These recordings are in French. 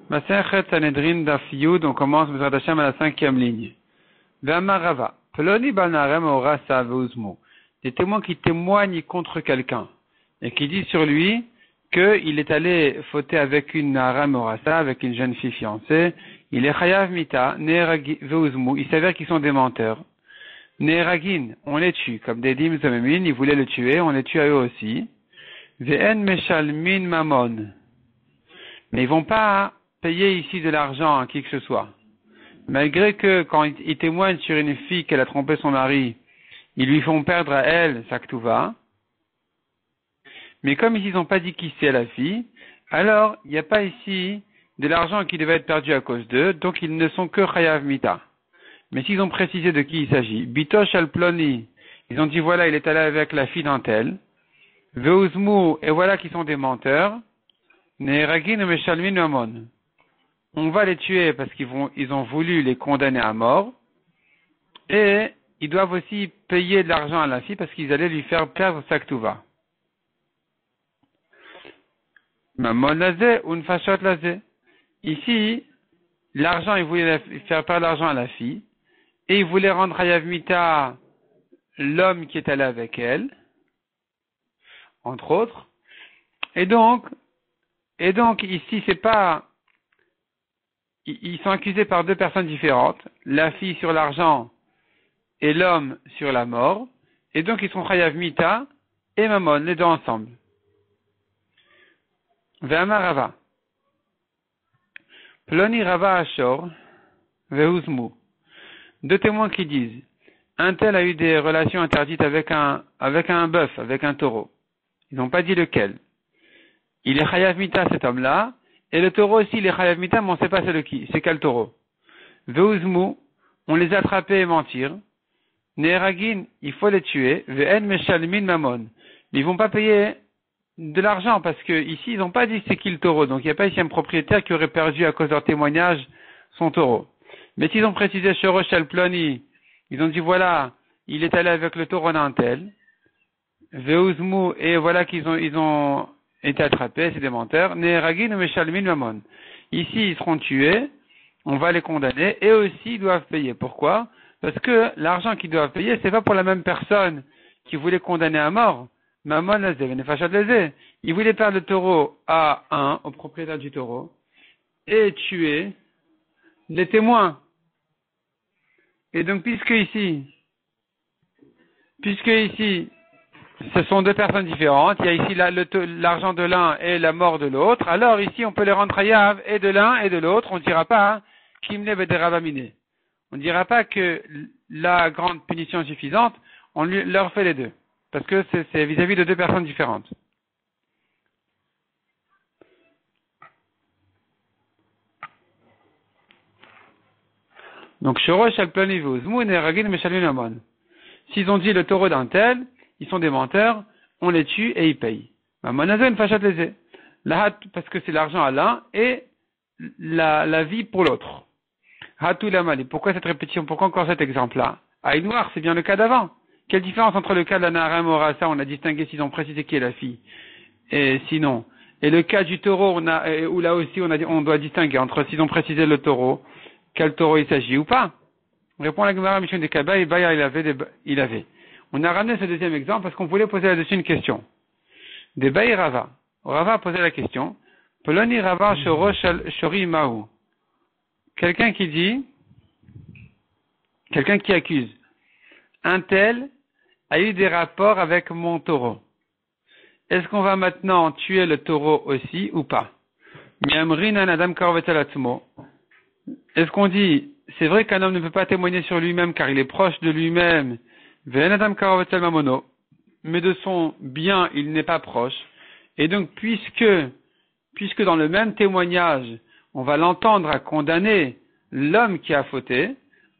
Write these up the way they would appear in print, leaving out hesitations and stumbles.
Masechet Sanhedrin Daf Yud, on commence Bezrat Hashem à la 5e ligne. Ve'amar Rava, Ploni Banarem Orasa Veuzmo. Des témoins qui témoignent contre quelqu'un et qui disent sur lui qu'il est allé fauter avec une Aram Orasa, avec une jeune fille fiancée. Il est Chayav Mita, Ne'eragi Veuzmo. Il s'avère qu'ils sont des menteurs. Ne'eragin, on les tue, comme des dim zomemin, ils voulaient le tuer, on les tue à eux aussi. Ve'en Meshalmin Mamon. Mais ils vont pas payer ici de l'argent à qui que ce soit. Malgré que quand ils témoignent sur une fille qu'elle a trompé son mari, ils lui font perdre à elle sa ktuva. Mais comme ils n'ont pas dit qui c'est la fille, alors il n'y a pas ici de l'argent qui devait être perdu à cause d'eux, donc ils ne sont que chayav mita. Mais s'ils ont précisé de qui il s'agit, bitosh al ploni, ils ont dit voilà, il est allé avec la fille d'un tel, veuzmu, et voilà qu'ils sont des menteurs, ne'eragin meshalmin mamon. On va les tuer parce ils ont voulu les condamner à mort, et ils doivent aussi payer de l'argent à la fille parce qu'ils allaient lui faire perdre sa ktuva. Mamon lazé ou une fachot lazé. Ici, l'argent, ils voulaient faire perdre l'argent à la fille, et ils voulaient rendre Hayav Mita l'homme qui est allé avec elle, entre autres. Et donc ici, c'est pas, ils sont accusés par deux personnes différentes, la fille sur l'argent et l'homme sur la mort, et donc ils sont Chayav Mita et Mamon, les deux ensemble. Ve'amar Rava. Ploni Rava Ashor, Ve'uzmu. Deux témoins qui disent, un tel a eu des relations interdites avec un bœuf, avec un taureau. Ils n'ont pas dit lequel. Il est Chayav Mita cet homme-là, et le taureau aussi, il est Chayav Mita, mais on ne sait pas c'est de qui, c'est quel taureau. Ve'uzmu, on les a attrapés et mentir. Ne'eragin, il faut les tuer. Ve'en meshalmin mamon. Ils vont pas payer de l'argent, parce que ici, ils n'ont pas dit c'est qui le taureau, donc il n'y a pas ici un propriétaire qui aurait perdu à cause de leur témoignage son taureau. Mais s'ils ont précisé Shorosh al Ploni, ils ont dit voilà, il est allé avec le taureau d'un tel. Ve'uzmu, et voilà qu'ils ont été attrapés, c'est des menteurs. Ne'eragin ou meshalmin mamon. Ici, ils seront tués, on va les condamner, et aussi ils doivent payer. Pourquoi? Parce que l'argent qu'ils doivent payer, c'est pas pour la même personne qui voulait condamner à mort. Mamon lazé, venefachat lazé. Il voulait perdre le taureau à un, au propriétaire du taureau, et tuer les témoins. Et donc, puisque ici, ce sont deux personnes différentes, il y a ici l'argent de l'un et la mort de l'autre, alors ici, on peut les rendre hayav et de l'un et de l'autre, on ne dira pas, kimne bederavamine. On ne dira pas que la grande punition est suffisante, on leur fait les deux. Parce que c'est vis-à-vis de deux personnes différentes. Donc, Shorosh al Ploni Ve'uzmu ne'eragin meshalmin mamon. S'ils ont dit le taureau d'un tel, ils sont des menteurs, on les tue et ils payent. Mamon azé une fachat lésé. Parce que c'est l'argent à l'un et la vie pour l'autre. Hatu la mali. Pourquoi cette répétition? Pourquoi encore cet exemple-là? Aïe noir, c'est bien le cas d'avant. Quelle différence entre le cas de la Naharam Orasa, on a distingué s'ils ont précisé qui est la fille, et sinon. Et le cas du taureau, où là aussi on doit distinguer entre s'ils ont précisé le taureau, quel taureau il s'agit ou pas. On répond à la Gemara Mishon de Kaba, et Baya il avait. On a ramené ce deuxième exemple parce qu'on voulait poser là-dessus une question. De Baï Rava. Rava a posé la question. Poloni Rava Shori Mahu. Quelqu'un qui accuse. Un tel a eu des rapports avec mon taureau. Est-ce qu'on va maintenant tuer le taureau aussi ou pas? Est-ce qu'on dit, c'est vrai qu'un homme ne peut pas témoigner sur lui-même car il est proche de lui-même, mais de son bien il n'est pas proche. Et donc puisque dans le même témoignage, on va l'entendre à condamner l'homme qui a fauté,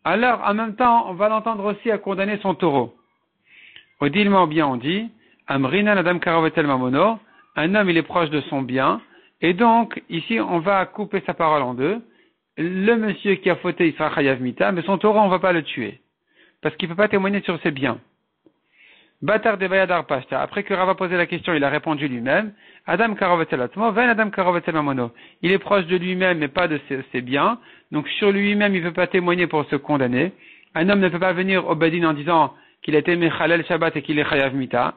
alors en même temps, on va l'entendre aussi à condamner son taureau. Au dilma bien on dit, Amrina Nadam Karavetel Mamono, un homme il est proche de son bien, et donc ici on va couper sa parole en deux. Le monsieur qui a fauté il sera Chayav Mita, mais son taureau on va pas le tuer, parce qu'il peut pas témoigner sur ses biens. Batar de Bayadar Pashta. Après que Rav a posé la question, il a répondu lui-même. Adam Karovetel Atmo, Ven Adam Karovetel Mamono. Il est proche de lui-même, mais pas de ses biens. Donc sur lui-même, il ne veut pas témoigner pour se condamner. Un homme ne peut pas venir au Bedin en disant qu'il a été Mechalel Shabbat et qu'il est Chayav Mita.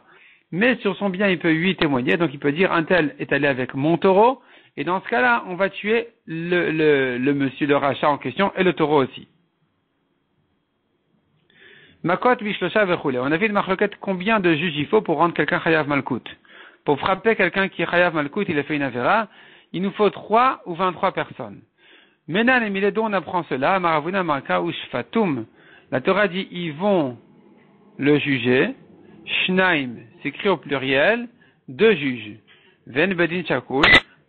Mais sur son bien, il peut lui témoigner. Donc il peut dire, un tel est allé avec mon taureau. Et dans ce cas-là, on va tuer le monsieur, le rachat en question, et le taureau aussi. Makot Vishlosha Vechule. On a vu une marloquette combien de juges il faut pour rendre quelqu'un Chayav Malkout. Pour frapper quelqu'un qui est Chayav Malkout, il a fait une avéra, il nous faut 3 ou 23 personnes. Menan et Miledo, on apprend cela, Maravuna Marka ou Shfatum. La Torah dit, ils vont le juger. Shnaim, c'est écrit au pluriel, 2 juges. Ven Bedin Shakul.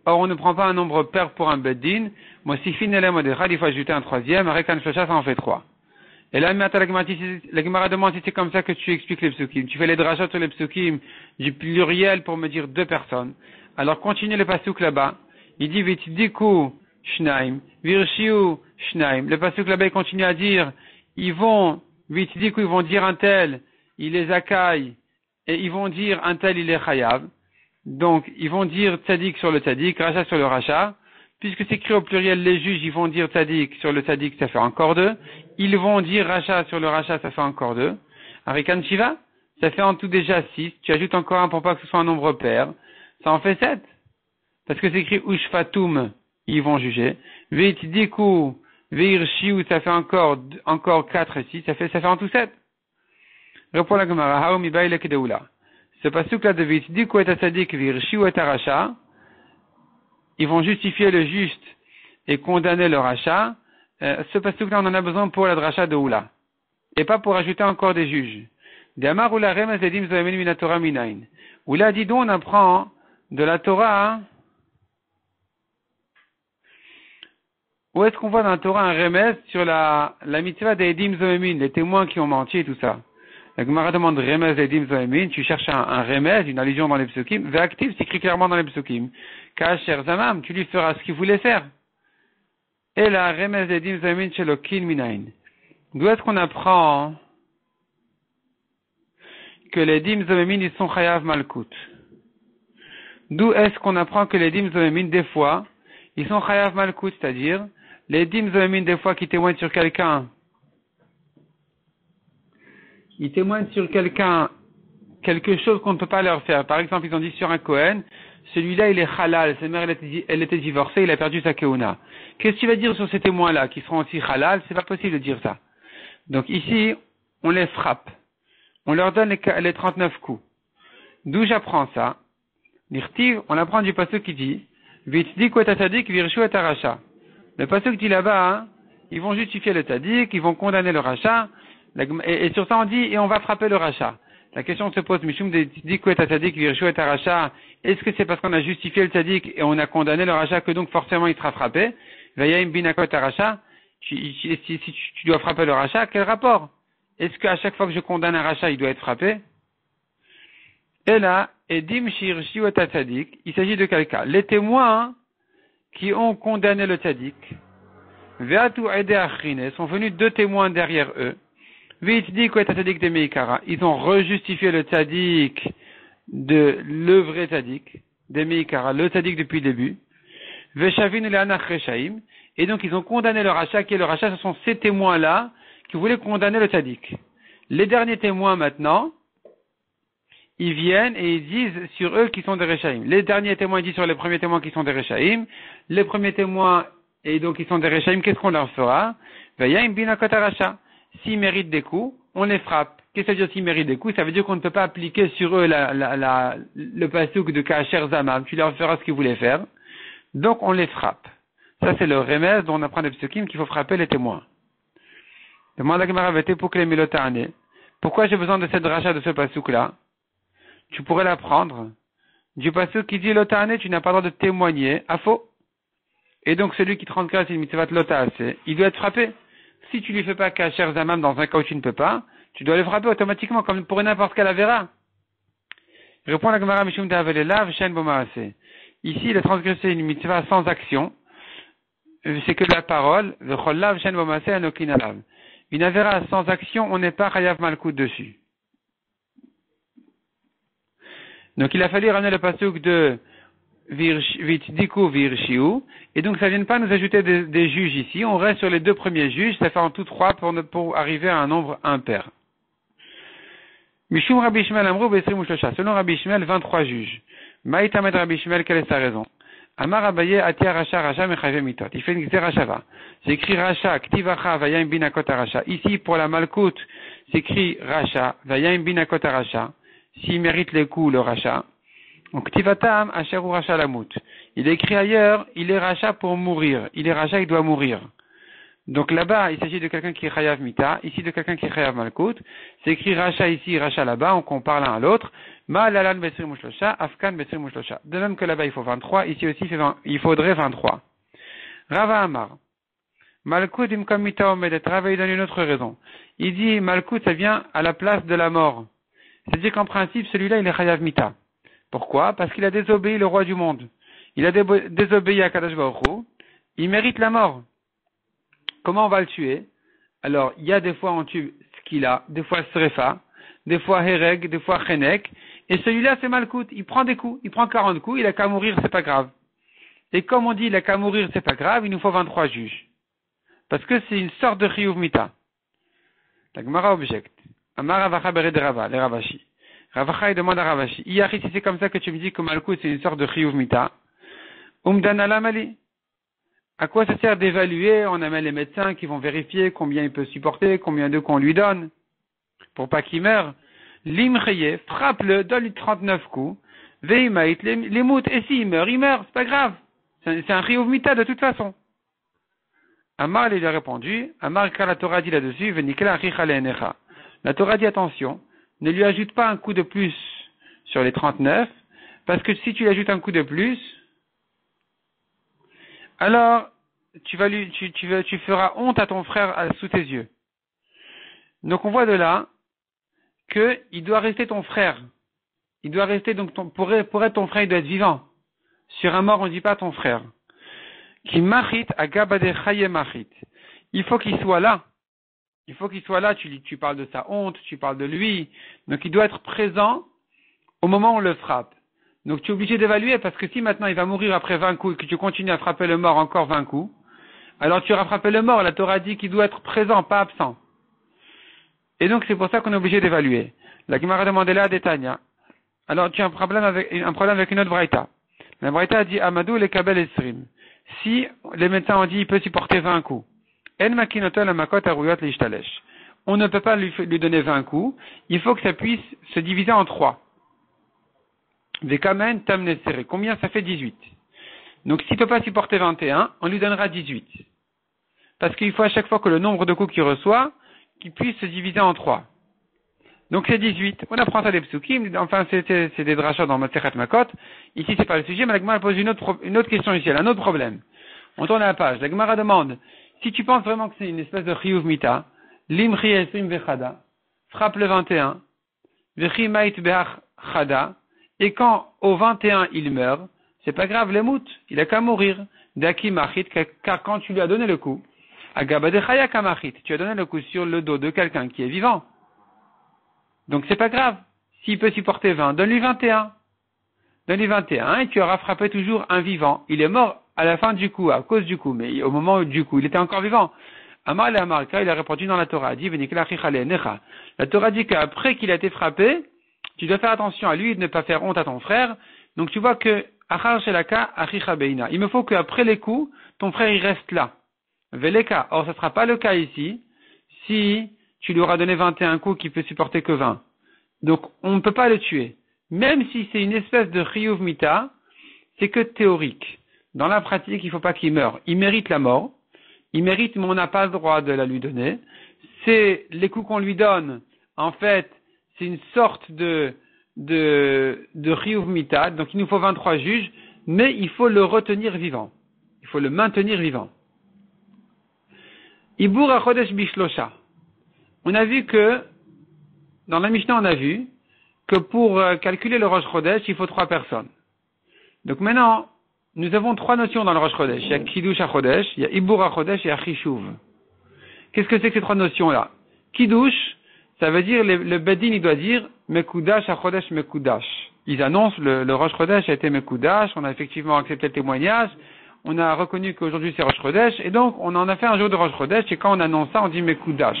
Or, on ne prend pas un nombre pair pour un Bedin. Mosifin Elem Odechad, il faut ajouter un 3e. Arekan Shlosha, ça en fait 3. Et là, la Gemara demande si c'est comme ça que tu expliques les psukim. Tu fais les drachot sur les psukim du pluriel pour me dire 2 personnes. Alors, continue le pasuk là-bas. Il dit, Vitdiku Shnaim, Virshiu Shnaim. Le pasuk là-bas, il continue à dire, ils vont dire un tel, il les accueille, et ils vont dire un tel, il est chayav. Donc, ils vont dire tzadik sur le tzadik, rachat sur le rachat. Puisque c'est écrit au pluriel, les juges, ils vont dire tzadik sur le tzadik, ça fait encore 2. Ils vont dire rachat sur le rachat, ça fait encore 2. Arikan Shiva, ça fait en tout déjà 6. Tu ajoutes encore un pour pas que ce soit un nombre pair. Ça en fait 7. Parce que c'est écrit Ushfatum, ils vont juger. Veitdiku, Veirshiu, ça fait encore 4 et 6. Ça fait en tout 7. Répond la Gemara, Haomi Baile Kedeula. Ce pasuk-là de Veitdiku et tzadik, Veirshiu et rachat, ils vont justifier le juste et condamner le rachat. Ce pasuk-là, on en a besoin pour la dracha de Oula. Et pas pour ajouter encore des juges. D'Amar Oula Remez Edim Zoemen Mina Torah Minain. Oula dit donc on apprend de la Torah. Où est-ce qu'on voit dans la Torah un remez sur la mitzvah des Edim Zoemin, les témoins qui ont menti et tout ça? La Gemara demande remez Edim Zoemin, tu cherches un remez, une allusion dans les psukim. Ve'aktiv, c'est écrit clairement dans les psukim. Kasher Zamam, tu lui feras ce qu'il voulait faire. Et la remez Edim Zoemin Shelokin Minain. D'où est-ce qu'on apprend que les Edim Zoemin, ils sont Chayav Malkout? D'où est-ce qu'on apprend que les Edim Zoemin, des fois, ils sont Chayav Malkout, c'est-à-dire, les Edim Zoemin, des fois, qui témoignent sur quelqu'un, ils témoignent sur quelqu'un, quelque chose qu'on ne peut pas leur faire. Par exemple, ils ont dit sur un Kohen, celui-là, il est halal, sa mère, elle était divorcée, il a perdu sa keuna. Qu'est-ce que tu vas dire sur ces témoins-là, qui seront aussi halal? C'est pas possible de dire ça. Donc ici, on les frappe. On leur donne les 39 coups. D'où j'apprends ça? L'irtiv, on apprend du pasuk qui dit, Vitdik ou tadik, virshu et aracha. Le pasuk dit là-bas, hein, ils vont justifier le tadik, ils vont condamner le rachat, et sur ça on dit, et on va frapper le rachat. La question se pose, Mishum de Tzadik ou Tadik, Virshu et Taracha, est-ce que c'est parce qu'on a justifié le Tzadik et on a condamné le rachat que donc forcément il sera frappé? Vayim binakot Taracha, si tu dois frapper le rachat, quel rapport? Est-ce qu'à chaque fois que je condamne un rachat, il doit être frappé? Et là, Edim Shirshi ou Tzadik, il s'agit de quel cas? Les témoins qui ont condamné le Tzadik, Veatu Ede Achrine, sont venus 2 témoins derrière eux. Ils ont rejustifié le tzaddik de le vrai tzaddik, de Meikara, le tzaddik depuis le début. Et donc ils ont condamné le rachat, qui est le rachat, ce sont ces témoins-là qui voulaient condamner le tzaddik. Les derniers témoins maintenant, ils viennent et ils disent sur eux qui sont des Rechaim. Les derniers témoins disent sur les premiers témoins qui sont des Rechaim. Les premiers témoins, et donc ils sont des Rechaim, qu'est-ce qu'on leur fera? S'ils méritent des coups, on les frappe. Qu'est-ce que ça veut dire s'ils méritent des coups? Ça veut dire qu'on ne peut pas appliquer sur eux le pasuk de Kasher Zamam. Tu leur feras ce qu'ils voulaient faire. Donc on les frappe. Ça c'est le remède dont on apprend des psukim qu'il faut frapper les témoins. Demande à Gemara Vete pour que les milotane. Pourquoi j'ai besoin de cette rachat de ce pasuk-là? Tu pourrais l'apprendre du pasuk qui dit lotane, tu n'as pas le droit de témoigner à faux. Et donc celui qui transgresse une mitzvah lotase, il doit être frappé. Si tu lui fais pas kasher zamam dans un cas où tu ne peux pas, tu dois le frapper automatiquement comme pour n'importe quelle avéra. Répond la Gemara Mishum d'Avelelav Shen Bomaase. Ici, il a transgressé une mitzvah sans action. C'est que de la parole. V'chollav Shen Bomaase Anokinalav. Une avéra sans action, on n'est pas chayav malkout dessus. Donc il a fallu ramener le pasuk de Vitdiku Virshiu, et donc ça ne vient pas nous ajouter des juges ici, on reste sur les deux premiers juges, ça fait en tout 3 pour arriver à un nombre impair. Mishum Rabbi Shmuel Amrou Besrim Ushlosha, selon Rabbi Shmuel, 23 juges. Maïtamed Rabbi Shmuel, quelle est sa raison? Amar Abaye Atia Racha Racha Mechavé Mitot, il fait une Xerashava. C'est écrit Racha, Ktivacha, Vayam Binakot Racha. Ici, pour la Malkout, c'est écrit Racha, Vayam Binakot Racha. S'il mérite les coups, le Racha. Donc, Ktivatam, Asher ou Racha Lamut. Il est écrit ailleurs, il est Racha pour mourir. Il est Racha, il doit mourir. Donc là-bas, il s'agit de quelqu'un qui est Chayav Mita, ici de quelqu'un qui est Chayav Malkout. C'est écrit Racha ici, Racha là-bas, on compare l'un à l'autre. Ma lalan besrim ushlosha, afkan besrim ushlosha. De même que là-bas il faut 23, ici aussi il faudrait 23. Rava Amar. Malkout imkam mita omedet. Rava il donne une autre raison. Il dit Malkout ça vient à la place de la mort. C'est-à-dire qu'en principe celui-là il est Chayav Mita. Pourquoi? Parce qu'il a désobéi le roi du monde. Il a désobéi à Kadosh Baruch Hu. Il mérite la mort. Comment on va le tuer? Alors, il y a des fois on tue Skila, des fois Srefa, des fois Hereg, des fois Chenek, et celui-là c'est Malkout, il prend des coups, il prend 40 coups, il a qu'à mourir, c'est pas grave. Et comme on dit, il a qu'à mourir, c'est pas grave, il nous faut 23 juges. Parce que c'est une sorte de Chiyuv Mita. La Gemara objecte. Amar Ravacha Bered Rava, les Ravashi. Ravacha il demande à Ravashi, Iyachi, si c'est comme ça que tu me dis que Malkout c'est une sorte de Chiyuv Mita, Umdan Alamali. À quoi ça sert d'évaluer? On amène les médecins qui vont vérifier combien il peut supporter, combien de coups on lui donne, pour pas qu'il meure. L'imreye, frappe-le, donne-lui 39 coups, veimaït, les moutes, et s'il meurt, c'est pas grave. C'est un chiyuv mita de toute façon. Amar lui a répondu, Amar car la Torah dit là-dessus, venikla achicha le'enecha. La Torah dit attention, ne lui ajoute pas un coup de plus sur les 39, parce que si tu lui ajoutes un coup de plus, alors tu feras honte à ton frère sous tes yeux. Donc on voit de là que il doit rester ton frère. Il doit rester donc pour être ton frère, il doit être vivant. Sur un mort, on ne dit pas ton frère. Qui machit agabade chaye machit. Il faut qu'il soit là. Il faut qu'il soit là. Tu parles de sa honte, tu parles de lui. Donc il doit être présent au moment où on le frappe. Donc tu es obligé d'évaluer parce que si maintenant il va mourir après 20 coups et que tu continues à frapper le mort encore 20 coups, alors tu auras frappé le mort. La Torah dit qu'il doit être présent, pas absent. Et donc c'est pour ça qu'on est obligé d'évaluer. La Gemara demandé là à Détania. Alors tu as un problème avec une autre braïta. La braïta a dit Amadou le kabel esrim. Si les médecins ont dit il peut supporter 20 coups. En makinoto la makot aruyot l'ishtalesh. On ne peut pas lui donner 20 coups. Il faut que ça puisse se diviser en 3. Vekamen tamne serré. Combien ça fait 18? Donc s'il ne peut pas supporter 21, on lui donnera 18. Parce qu'il faut à chaque fois que le nombre de coups qu'il reçoit, qu'il puisse se diviser en 3. Donc c'est 18. On apprend ça des psukim, enfin c'est des drachas dans Masechet Makot. Ici c'est pas le sujet, mais la Gemara pose une autre question ici, elle a un autre problème. On tourne à la page. La Gemara demande, si tu penses vraiment que c'est une espèce de chiyuv mita, limri esrim vechada, frappe le 21, vechimait beach chada, et quand au 21 il meurt, c'est pas grave, les moutes, il a qu'à mourir. Daki machit, car quand tu lui as donné le coup, agabade chaya kamachit, tu as donné le coup sur le dos de quelqu'un qui est vivant. Donc c'est pas grave. S'il peut supporter 20, donne-lui 21. Donne-lui 21 et tu auras frappé toujours un vivant. Il est mort à la fin du coup, à cause du coup, mais au moment du coup, il était encore vivant. Amar le Amarka, il a répondu dans la Torah, dit, la Torah dit qu'après qu'il a été frappé, tu dois faire attention à lui de ne pas faire honte à ton frère. Donc tu vois que, achar shelaka achicha beina. Il me faut qu'après les coups, ton frère il reste là. Veleka. Or, ce ne sera pas le cas ici, si tu lui auras donné 21 coups qu'il peut supporter que 20. Donc, on ne peut pas le tuer. Même si c'est une espèce de chiyuv mita, c'est que théorique. Dans la pratique, il ne faut pas qu'il meure. Il mérite la mort. Il mérite, mais on n'a pas le droit de la lui donner. C'est les coups qu'on lui donne. En fait, c'est une sorte de chiyuv mita. Donc, il nous faut 23 juges, mais il faut le retenir vivant. Il faut le maintenir vivant. Ibur achodesh bishlosha. On a vu que, dans la Mishnah, on a vu que pour calculer le Rosh Chodesh, il faut 3 personnes. Donc maintenant, nous avons 3 notions dans le Rosh Chodesh. Il y a Kiddush HaChodesh, il y a Ibur HaChodesh et Achishuv. Qu'est-ce que c'est que ces 3 notions-là? Kiddush, ça veut dire, le Bedin, il doit dire Mekudash HaChodesh Mekudash. ils annoncent le Rosh Chodesh a été Mekoudash, on a effectivement accepté le témoignage, on a reconnu qu'aujourd'hui c'est Rosh Chodesh, et donc on en a fait un jour de Rosh Chodesh, et quand on annonce ça, on dit Mekoudash.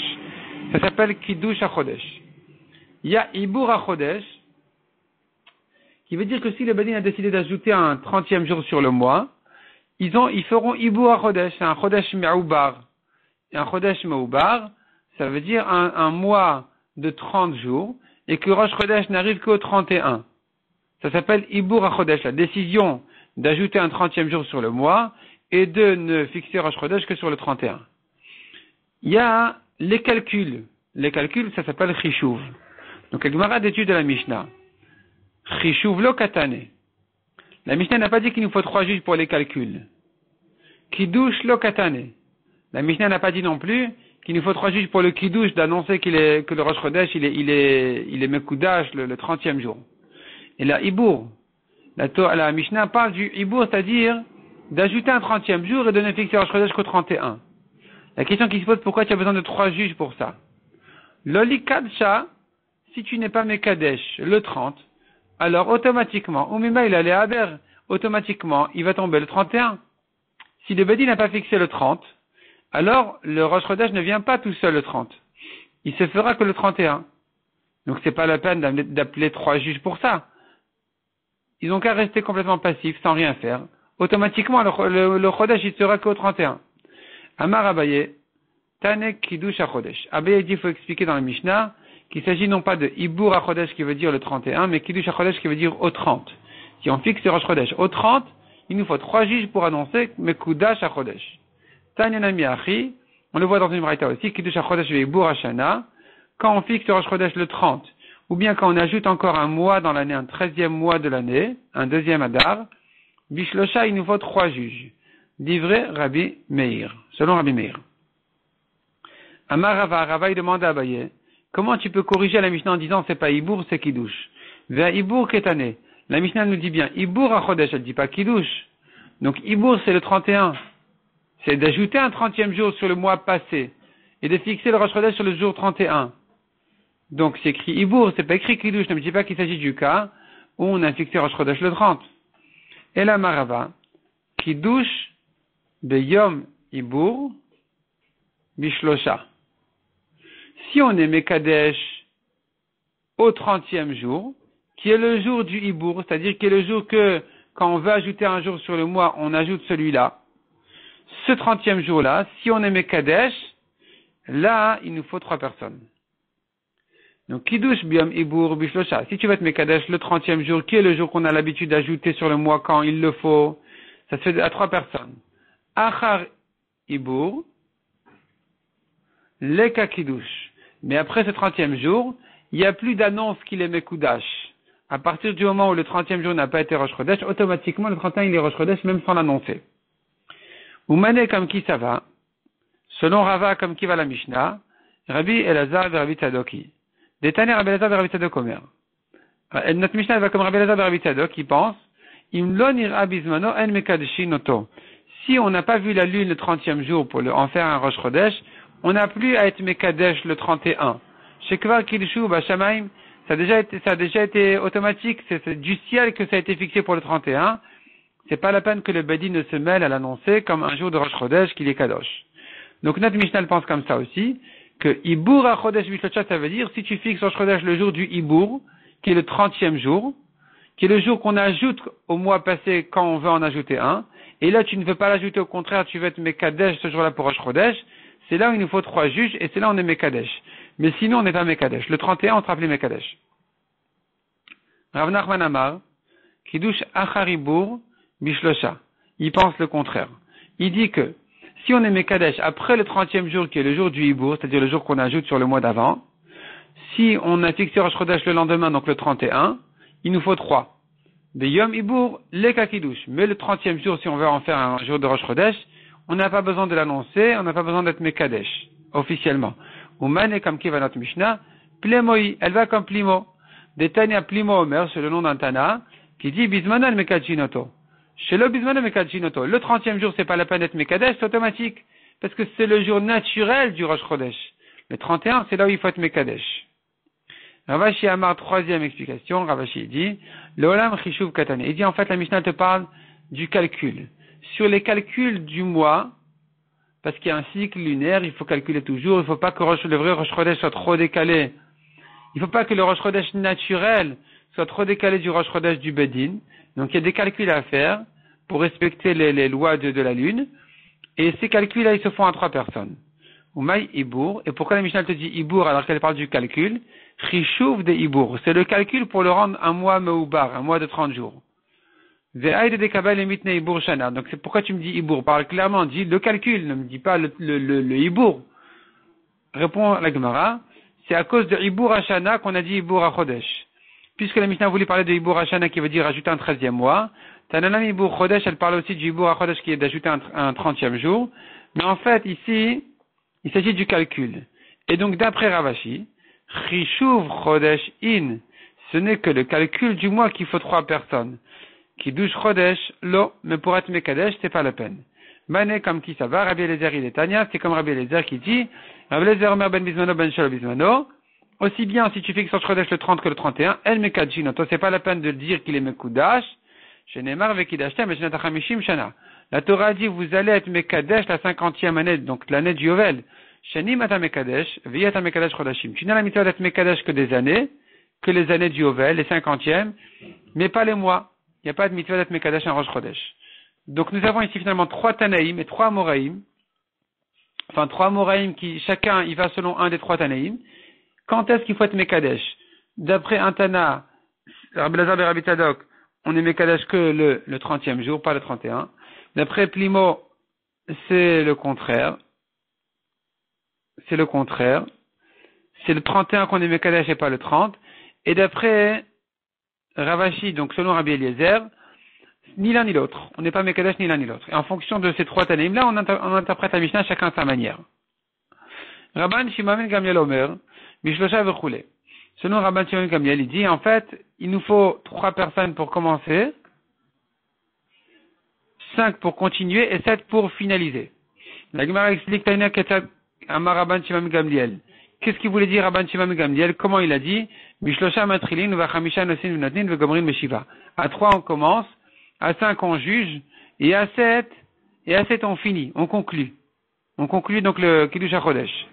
Ça s'appelle Kiddush HaChodesh. Il y a Ibur HaChodesh, qui veut dire que si le Bedin a décidé d'ajouter un 30e jour sur le mois, ils feront Ibur HaChodesh, c'est un Chodesh Me'oubar. Et un Chodesh Me'oubar, ça veut dire un mois de 30 jours, et que Rosh Chodesh n'arrive qu'au 31. Ça s'appelle Ibur HaChodesh, la décision d'ajouter un 30e jour sur le mois, et de ne fixer Rosh Chodesh que sur le 31. Il y a les calculs. Les calculs, ça s'appelle Chishuv. Donc, la Gemara d'étude de la Mishnah. Chishuv lo katane. La Mishnah n'a pas dit qu'il nous faut 3 juges pour les calculs. Kiddush lo katane. La Mishnah n'a pas dit non plus qu'il nous faut 3 juges pour le Kiddush d'annoncer que le Rosh Chodesh, il est Mekoudash le 30e jour. Et la Ibur. La Mishnah parle du Ibur, c'est-à-dire d'ajouter un 30e jour et de ne fixer Rosh Chodesh qu'au 31. La question qui se pose, pourquoi tu as besoin de 3 juges pour ça? Loli Kadsha, si tu n'es pas Mekadesh le 30, alors automatiquement, Umima il allait à Aber, automatiquement, il va tomber le 31. Si le Bedi n'a pas fixé le 30, alors le Rosh Chodesh ne vient pas tout seul le 30. Il se fera que le 31. Donc c'est pas la peine d'appeler 3 juges pour ça. Ils ont qu'à rester complètement passifs, sans rien faire. Automatiquement, le Chodesh, il sera qu'au 31. Amar Abaye, Tanek Kiddush HaChodesh. Abaye dit, il faut expliquer dans la Mishnah qu'il s'agit non pas de Ibur HaChodesh qui veut dire le 31, mais Kiddush HaChodesh qui veut dire au 30. Si on fixe le Rosh Chodesh au 30, il nous faut 3 juges pour annoncer Mekoudash HaChodesh. Tanyanami Achi, on le voit dans une braïta aussi, Kiddush HaChodesh ve Ibur HaShana, quand on fixe le Rosh Chodesh le 30, ou bien quand on ajoute encore un mois dans l'année, un 13e mois de l'année, un 2e Adar, Bishlosha, il nous faut 3 juges. Divré Rabbi Meir, selon Rabbi Meir. Amar Rava, il demande à Abaye, comment tu peux corriger la Mishnah en disant c'est pas Ibour, c'est Kiddush? Vers Ibour Ketane. La Mishnah nous dit bien Ibour HaChodesh, elle dit pas Kiddush. Donc Ibour c'est le 31. C'est d'ajouter un 30e jour sur le mois passé et de fixer le Rosh Chodesh sur le jour 31. Donc c'est écrit Ibour, c'est pas écrit Kiddush. Ne me dis pas qu'il s'agit du cas où on a fixé Rosh Chodesh le 30. Et la Marava, Kiddush Beyom Ibour Bishlosha. Si on est Mekadesh au 30e jour, qui est le jour du Ibour, c'est-à-dire qui est le jour que, quand on veut ajouter un jour sur le mois, on ajoute celui-là. Ce 30e jour-là, si on est Mekadesh, là, il nous faut 3 personnes. Donc, Kiddush Biyom Ibour Bishlosha. Si tu vas être Mekadesh le 30e jour, qui est le jour qu'on a l'habitude d'ajouter sur le mois quand il le faut, ça se fait à 3 personnes. Achar Ibour, Leka Kiddush. Mais après ce 30e jour, il n'y a plus d'annonce qu'il est Mekoudash. À partir du moment où le 30e jour n'a pas été Rosh Chodesh, automatiquement le 31 il est Rosh Chodesh même sans l'annoncer. Oumane comme qui ça va? Selon Rava comme qui va la Mishnah, Rabbi Elazar et Rabbi Tzadoki. Détané Rabbi Elazar et Rabbi Tzadok Omer. Notre Mishnah va comme Rabbi Elazar et Rabbi Tzadok qui pense Imlon ira bizmano en mekadeshin oto. Si on n'a pas vu la lune le 30e jour pour en faire un Rosh Chodesh, on n'a plus à être Mekadesh le 31. Chez Kvar Kiddushu Bashamaim, ça a déjà été automatique, c'est du ciel que ça a été fixé pour le 31. C'est pas la peine que le Bedi ne se mêle à l'annoncer comme un jour de Rosh Chodesh qu'il est Kadosh. Donc notre Mishnah pense comme ça aussi, que Ibour HaChodesh Bishlosha, ça veut dire si tu fixes Rosh Chodesh le jour du Ibour, qui est le 30e jour, qui est le jour qu'on ajoute au mois passé quand on veut en ajouter un, et là tu ne veux pas l'ajouter, au contraire tu veux être Mekadesh ce jour-là pour Rosh Chodesh, c'est là où il nous faut 3 juges, et c'est là où on est Mekadesh. Mais sinon, on n'est pas Mekadesh. Le 31, on sera appelé Mekadesh. Rav Nachman Amar, Kiddush Acharibur Bishlosha. Il pense le contraire. Il dit que, si on est Mekadesh après le 30e jour, qui est le jour du Ibour, c'est-à-dire le jour qu'on ajoute sur le mois d'avant, si on a fixé Rosh Chodesh le lendemain, donc le 31, il nous faut 3. De Yom Ibour, Leka Kiddush. Mais le 30e jour, si on veut en faire un jour de Rosh Chodesh, on n'a pas besoin de l'annoncer, on n'a pas besoin d'être Mekadesh, officiellement. Oumane, comme qui va notre Mishnah, Plemoi, elle va comme Plimo. Détania Plimo Omer, c'est le nom d'un Tana, qui dit Bismana Mekadjinoto. Chez le Bismana Mekadjinoto, le 30e jour, c'est pas la peine d'être Mekadesh, c'est automatique. Parce que c'est le jour naturel du Rosh Chodesh. Le 31, c'est là où il faut être Mekadesh. Ravashi Amar, troisième explication, Ravashi dit, L'Olam Chishuv Katane. Il dit en fait la Mishnah te parle du calcul. Sur les calculs du mois, parce qu'il y a un cycle lunaire, il faut calculer toujours, il ne faut pas que le vrai Rosh Chodesh soit trop décalé. Il ne faut pas que le Rosh Chodesh naturel soit trop décalé du Rosh Chodesh du Bedin. Donc il y a des calculs à faire pour respecter les lois de la lune. Et ces calculs-là, ils se font à 3 personnes. Oumaï Ibour. Et pourquoi la Mishnah te dit Ibour alors qu'elle parle du calcul? Chishuv de Ibour. C'est le calcul pour le rendre un mois Meubar, un mois de 30 jours. Ve'aïd de Kabal et Mitne Ibour Shana. Donc c'est pourquoi tu me dis Ibour. Parle clairement, dis le calcul, ne me dis pas le Ibour. Répond la Gemara. C'est à cause de Ibour Hashana qu'on a dit Ibour HaChodesh. Puisque la Mishnah voulait parler de Ibour Hashana qui veut dire ajouter un 13e mois. Tananam Ibour Chodesh, elle parle aussi du Ibour HaChodesh qui est d'ajouter un 30e jour. Mais en fait, ici, il s'agit du calcul. Et donc, d'après Ravashi, Chishuv Chodesh In, ce n'est que le calcul du mois qu'il faut 3 personnes. Qui douche Chodesh, lo, mais pour être Mekadesh, c'est pas la peine. Mané, comme qui ça va, Rabbi Eliezer, il est Tanya, c'est comme Rabbi Eliezer qui dit, Rabbi Eliezer Omer ben Bismano ben Shalo Bismano, aussi bien si tu fixes sur Chodesh le 30 que le 31, El Mekadjino, toi c'est pas la peine de dire qu'il est Mekudash, Shenemar Vekidashtem, Meshnat Hamishim Shana. La Torah dit, vous allez être Mekadesh la 50e année, donc l'année du Yovel. Shenim ata Mekadesh, Viyata Mekadesh Chodashim. Tu n'as la mitzvah d'être Mekadesh que des années, que les années du Yovel, les 50e, mais pas les mois. Il n'y a pas de mitzvah d'être Mekadesh en Rosh Chodesh. Donc nous avons ici finalement 3 Tanaïm et 3 Moraïm. Enfin 3 Moraïm qui, chacun, il va selon un des 3 Tanaïm. Quand est-ce qu'il faut être Mekadesh? D'après un Tana, Rabbi Lazar et Rabbi Tzadok, on est Mekadesh que le 30e jour, pas le 31. D'après Plimo, c'est le contraire. C'est le 31 qu'on est Mekadesh et pas le 30. Et d'après Ravashi, donc selon Rabbi Eliezer, ni l'un ni l'autre. On n'est pas Mekadesh ni l'un ni l'autre. Et en fonction de ces 3 Tanaïm là, on interprète la Mishnah chacun à sa manière. Rabban Shimon Gamliel Omer, Mishlosha Vechule. Selon Rabban Shimon Gamliel, il dit, en fait, il nous faut 3 personnes pour commencer, 5 pour continuer et 7 pour finaliser. La Gemara explique Taina Ketzad Amar Rabban Shimon Gamliel. Qu'est-ce qu'il voulait dire Rabban Shimon Gamliel? Comment il a dit? Mishlosha Matrilin Vachamisha Nosin Vnotnin Vegomrin Meshiva. À 3 on commence, à 5 on juge, et à 7 on finit, on conclut. On conclut donc le Kiddush HaChodesh.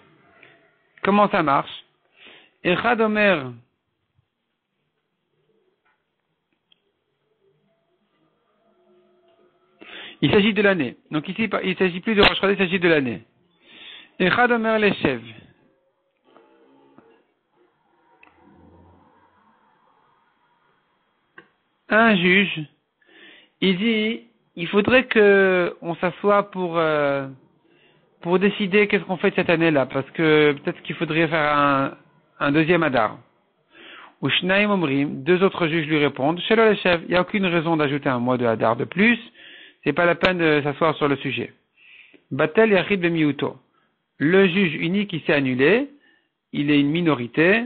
Comment ça marche? Echad Omer, il s'agit de l'année. Donc ici, il ne s'agit plus de Rosh Chodesh, il s'agit de l'année. Echad Omer Leshev. Un juge, il dit, il faudrait que on s'assoie pour décider qu'est-ce qu'on fait de cette année-là, parce que peut-être qu'il faudrait faire un deuxième Adar. Ou Shnaim Omrim, 2 autres juges lui répondent, Shelo Leshev, il n'y a aucune raison d'ajouter un mois de Hadar de plus, c'est pas la peine de s'asseoir sur le sujet. Batel Yachid Bemiuto, le juge unique il s'est annulé, il est une minorité,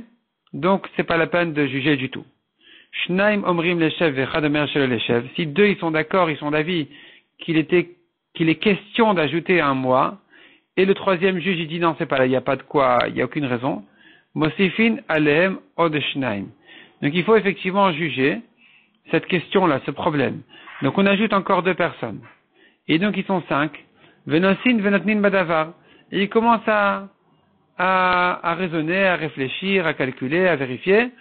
donc c'est pas la peine de juger du tout. Shnaim Omrim Leshev Vechad Omer Shelo Leshev, si 2 ils sont d'accord, ils sont d'avis qu'il est question d'ajouter un mois, et le 3e juge il dit non c'est pas là, il n'y a pas de quoi, il n'y a aucune raison. Mosifin Alehem Od Shnaim. Donc il faut effectivement juger cette question-là, ce problème. Donc on ajoute encore 2 personnes. Et donc ils sont 5. Venosin Venotnin Badavar. Et ils commencent à raisonner, à réfléchir, à calculer, à vérifier.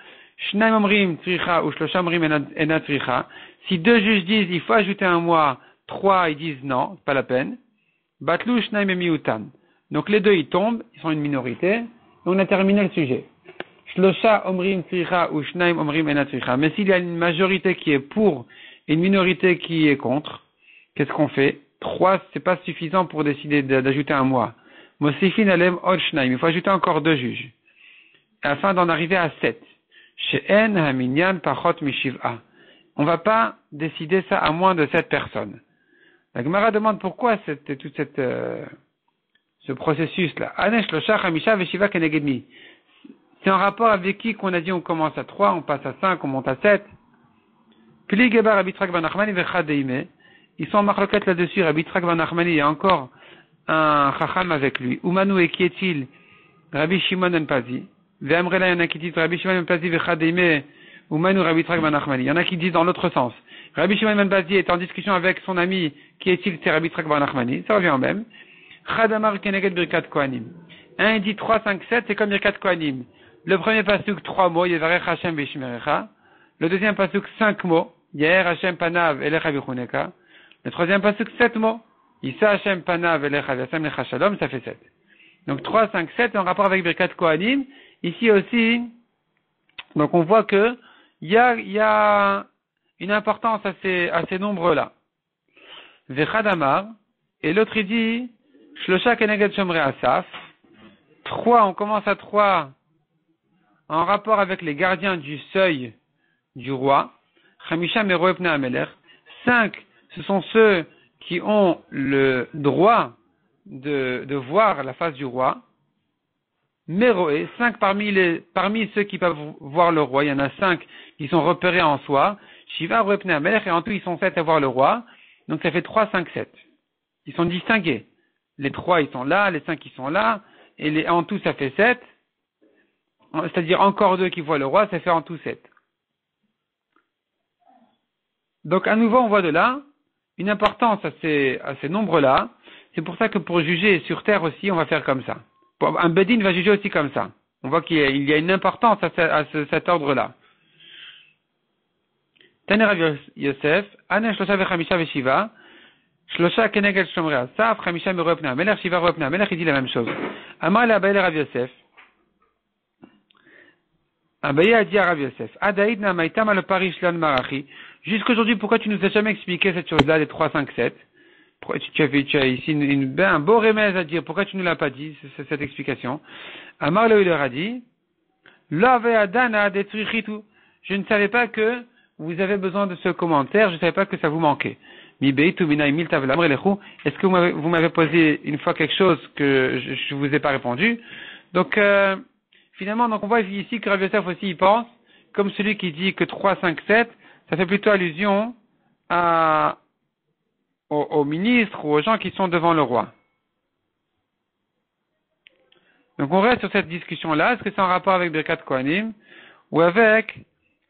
Shnaim Omrim Tricha ou Shlosham Omrim Ena Tricha. Si 2 juges disent il faut ajouter un mois, 3 ils disent non, c'est pas la peine. Batlu Shnaim Emiutan. Donc les 2 ils tombent, ils sont une minorité, et on a terminé le sujet. Shlosha Omrim Tricha ou Shnaim Omrim Ena Tricha. Mais s'il y a une majorité qui est pour et une minorité qui est contre, qu'est-ce qu'on fait? 3 c'est pas suffisant pour décider d'ajouter un mois. Mosifin Alem Od Shnaim. Il faut ajouter encore 2 juges. Afin d'en arriver à 7. She'en Haminyan Pachot Mishiv'a. On va pas décider ça à moins de 7 personnes. La Gemara demande pourquoi tout ce processus-là. C'est en rapport avec qui qu'on a dit on commence à 3, on passe à 5, on monte à 7. Ils sont en marloquette là-dessus. Rabbi Yitzhak ben Nachmani, il y a encore un chacham avec lui. Umanu et qui est-il? Rabbi Shimon ben Pazi. Ve'amrela, il y en a qui disent Rabbi Shimon ben Pazi vechadime umanu Rabbi Yitzhak ben Nachmani. Il y en a qui disent dans l'autre sens. Rabbi Shimon ben Pazi est en discussion avec son ami, qui est-il? C'est Rabbi Yitzhak ben Nachmani. Ça revient au même. Chadamar keneged birkat kohanim. Un il dit 3, 5, 7, c'est comme birkat kohanim. Le premier pasuk, 3 mots, Yevarech Hashem v'yishmerecha. Le deuxième pasuk, 5 mots, Yeher Hashem panav elecha v'chuneka. Le troisième pasuk, 7 mots, Yisa Hashem panav elecha v'yasem lecha shalom, ça fait 7. Donc 3, 5, 7 en rapport avec birkat kohanim. Ici aussi, donc on voit que il y a une importance à ces nombres-là. Vechadamar, et l'autre il dit, Shlosha keneged shomrei asaf. 3, on commence à 3 en rapport avec les gardiens du seuil du roi. Chamisha meroe pnei hamelech. 5, ce sont ceux qui ont le droit de voir la face du roi. Meroe, 5 parmi ceux qui peuvent voir le roi, il y en a 5 qui sont repérés en soi. Shiva roe pnei hamelech, et en tout ils sont 7 à voir le roi. Donc ça fait 3, 5, 7. Ils sont distingués. Les 3 ils sont là, les 5 ils sont là, et en tout ça fait 7. C'est-à-dire encore 2 qui voient le roi, ça fait en tout 7. Donc à nouveau on voit de là une importance à ces nombres-là. C'est pour ça que pour juger sur terre aussi, on va faire comme ça. Un Bedin va juger aussi comme ça. On voit qu'il y a une importance à cet ordre-là. Tane Rav Yosef, Ane Shlosha v'chamisha v'shiva, Shlosha keneged shomrei asaf, Chamisha meroe pnei hamelech, Shiva roe pnei hamelech, il dit la même chose. Amar le Abaye le Rav Yosef. Abaye a dit à Rav Yosef, Adaïd na maïtam al parish lan marachi. Jusqu'aujourd'hui, pourquoi tu nous as jamais expliqué cette chose-là, les 3, 5, 7? Tu as ici un beau remède à dire. Pourquoi tu ne l'as pas dit, cette explication? Amar le leur a dit, La ve'adana detrichitu. Je ne savais pas que vous avez besoin de ce commentaire, je ne savais pas que ça vous manquait. Est-ce que vous m'avez posé une fois quelque chose que je ne vous ai pas répondu? Donc, finalement, donc on voit ici que Rav Yosef aussi il pense, comme celui qui dit que 3, 5, 7, ça fait plutôt allusion aux ministres ou aux gens qui sont devant le roi. Donc on reste sur cette discussion-là. Est-ce que c'est en rapport avec Birkat Kohanim ou avec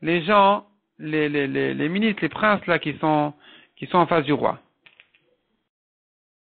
les gens, les ministres, les princes là qui sont en face du roi?